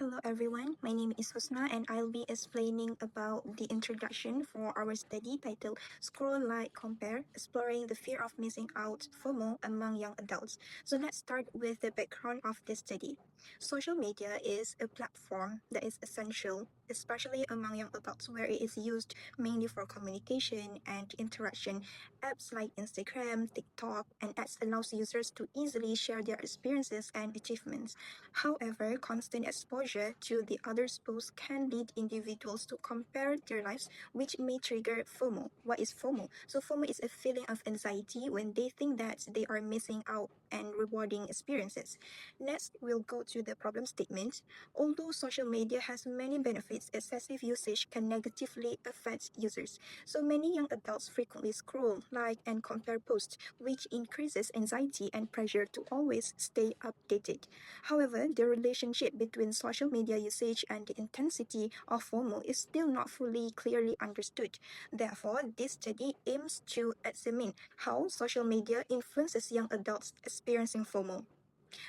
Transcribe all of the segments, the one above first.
Hello everyone, my name is Husna and I'll be explaining about the introduction for our study titled Scroll Like Compare, Exploring the Fear of Missing Out FOMO Among Young Adults. So let's start with the background of this study. Social media is a platform that is essential, especially among young adults where it is used mainly for communication and interaction. Apps like Instagram, TikTok, and ads allows users to easily share their experiences and achievements. However, constant exposure to the other's posts can lead individuals to compare their lives, which may trigger FOMO. What is FOMO? So, FOMO is a feeling of anxiety when they think that they are missing out and rewarding experiences. Next, we'll go to the problem statement. Although social media has many benefits, excessive usage can negatively affect users. So, many young adults frequently scroll, like, and compare posts, which increases anxiety and pressure to always stay updated. However, the relationship between social media usage and the intensity of FOMO is still not fully clearly understood. Therefore, this study aims to examine how social media influences young adults experiencing FOMO.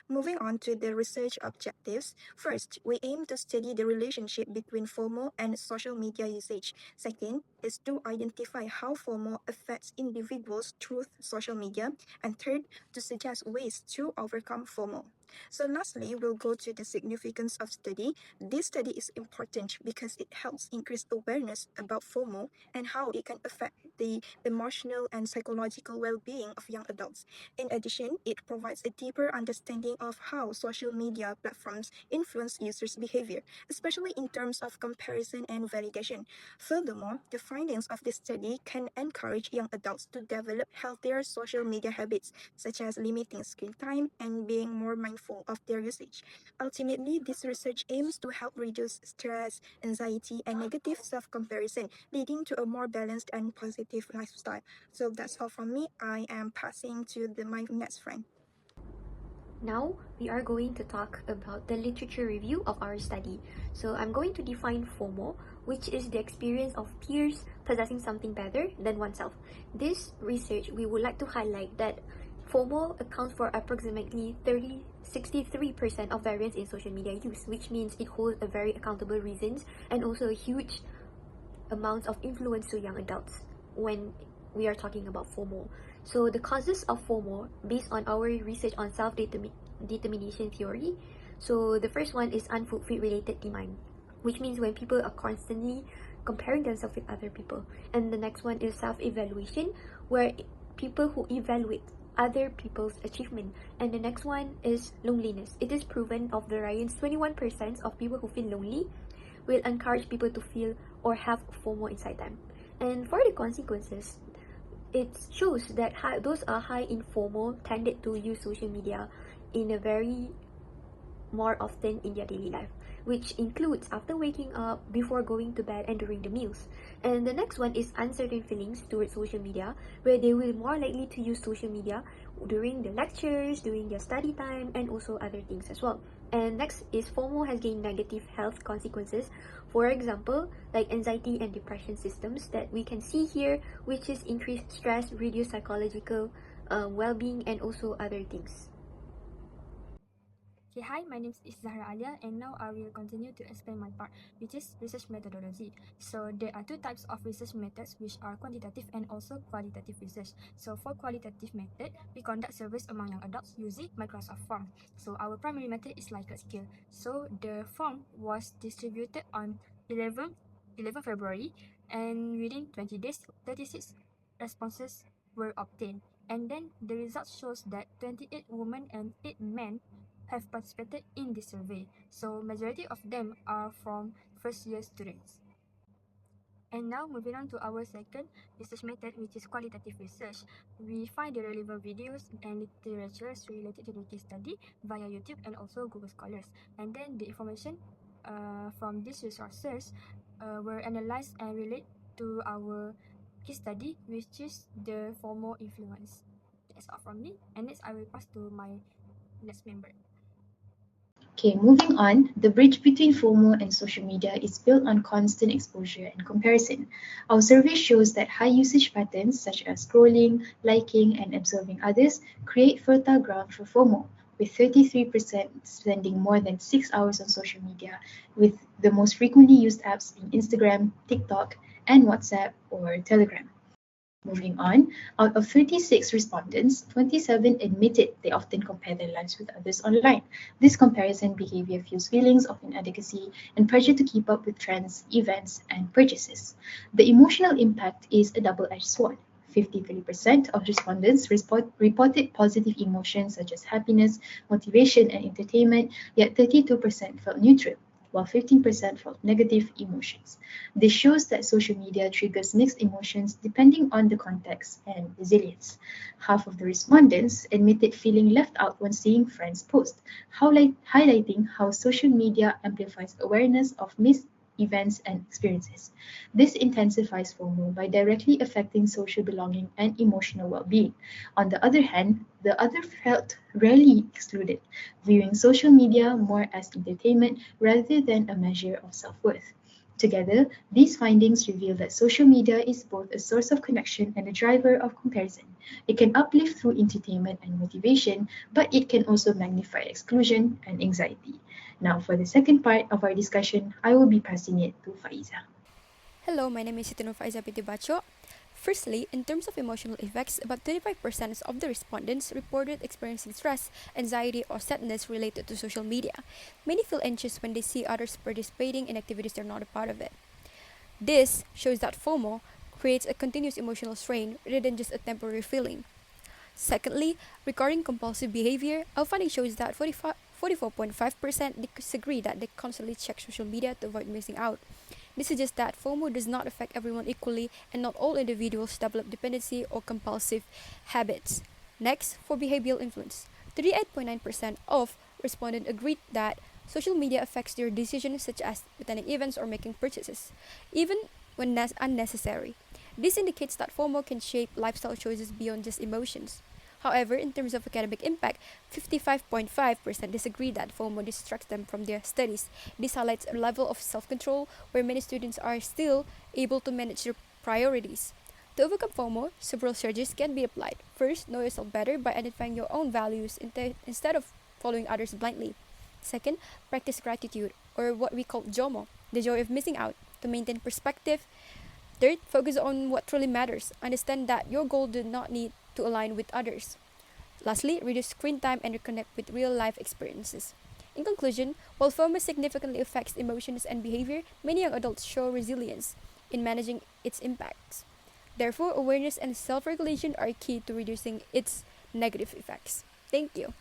Moving on to the research objectives. First, we aim to study the relationship between FOMO and social media usage. Second, is to identify how FOMO affects individuals through social media. And third, to suggest ways to overcome FOMO. So lastly, we'll go to the significance of study. This study is important because it helps increase awareness about FOMO and how it can affect the emotional and psychological well-being of young adults. In addition, it provides a deeper understanding of how social media platforms influence users' behavior, especially in terms of comparison and validation. Furthermore, the findings of this study can encourage young adults to develop healthier social media habits, such as limiting screen time and being more mindful of their usage. Ultimately, this research aims to help reduce stress, anxiety, and negative self comparison, leading to a more balanced and positive lifestyle. So that's all from me. I am passing to my next friend. Now, we are going to talk about the literature review of our study. So, I'm going to define FOMO, which is the experience of peers possessing something better than oneself. This research, we would like to highlight that FOMO accounts for approximately 63% of variance in social media use, which means it holds a very accountable reasons and also a huge amounts of influence to young adults when we are talking about FOMO. So the causes of FOMO based on our research on self-determination theory. So the first one is unfulfilled related demand, which means when people are constantly comparing themselves with other people. And the next one is self-evaluation, where people who evaluate other people's achievement. And the next one is loneliness. It is proven of variance 21% of people who feel lonely will encourage people to feel or have FOMO inside them. And for the consequences, it shows that those are high in FOMO tended to use social media in a very more often in their daily life, which includes after waking up, before going to bed, and during the meals. And the next one is uncertain feelings towards social media, where they will more likely to use social media during the lectures, during their study time, and also other things as well. And next is FOMO has gained negative health consequences. For example, like anxiety and depression systems that we can see here, which is increased stress, reduced psychological well-being, and also other things. Okay, hi, my name is Zahra Alia, and now I will continue to explain my part, which is research methodology. So there are two types of research methods, which are quantitative and also qualitative research. So for qualitative method, we conduct surveys among young adults using Microsoft Form. So our primary method is Likert scale. So the form was distributed on 11 February, and within 20 days, 36 responses were obtained. And then the results shows that 28 women and 8 men have participated in this survey. So majority of them are from first year students. And now moving on to our second research method, which is qualitative research. We find the relevant videos and literatures related to the case study via YouTube and also Google Scholars. And then the information from these resources were analyzed and relate to our case study, which is the FOMO influence. That's all from me. And next I will pass to my next member. Okay, moving on, the bridge between FOMO and social media is built on constant exposure and comparison. Our survey shows that high usage patterns such as scrolling, liking, and observing others create fertile ground for FOMO, with 33% spending more than 6 hours on social media, with the most frequently used apps being Instagram, TikTok, and WhatsApp or Telegram. Moving on, out of 36 respondents, 27 admitted they often compare their lives with others online. This comparison behavior fuels feelings of inadequacy and pressure to keep up with trends, events, and purchases. The emotional impact is a double edged sword. 53% of respondents reported positive emotions such as happiness, motivation, and entertainment, yet 32% felt neutral, while 15% felt negative emotions. This shows that social media triggers mixed emotions depending on the context and resilience. Half of the respondents admitted feeling left out when seeing friends post, highlighting how social media amplifies awareness of missed events and experiences. This intensifies FOMO by directly affecting social belonging and emotional well being. On the other hand, the other felt rarely excluded, viewing social media more as entertainment rather than a measure of self worth. Together, these findings reveal that social media is both a source of connection and a driver of comparison. It can uplift through entertainment and motivation, but it can also magnify exclusion and anxiety. Now, for the second part of our discussion, I will be passing it to Faiza. Hello, my name is Sitino Faiza Pitibacho. Firstly, in terms of emotional effects, about 35% of the respondents reported experiencing stress, anxiety, or sadness related to social media. Many feel anxious when they see others participating in activities they're not a part of it. This shows that FOMO creates a continuous emotional strain rather than just a temporary feeling. Secondly, regarding compulsive behavior, our finding shows that 44.5% disagree that they constantly check social media to avoid missing out. This suggests that FOMO does not affect everyone equally and not all individuals develop dependency or compulsive habits. Next, for behavioral influence, 38.9% of respondents agreed that social media affects their decisions such as attending events or making purchases, even when unnecessary. This indicates that FOMO can shape lifestyle choices beyond just emotions. However, in terms of academic impact, 55.5% disagree that FOMO distracts them from their studies. This highlights a level of self control where many students are still able to manage their priorities. To overcome FOMO, several strategies can be applied. First, know yourself better by identifying your own values instead of following others blindly. Second, practice gratitude, or what we call JOMO, the joy of missing out, to maintain perspective. Third, focus on what truly matters. Understand that your goal does not need to align with others. Lastly, reduce screen time and reconnect with real life experiences. In conclusion, while FOMO significantly affects emotions and behavior, many young adults show resilience in managing its impacts. Therefore, awareness and self regulation are key to reducing its negative effects. Thank you.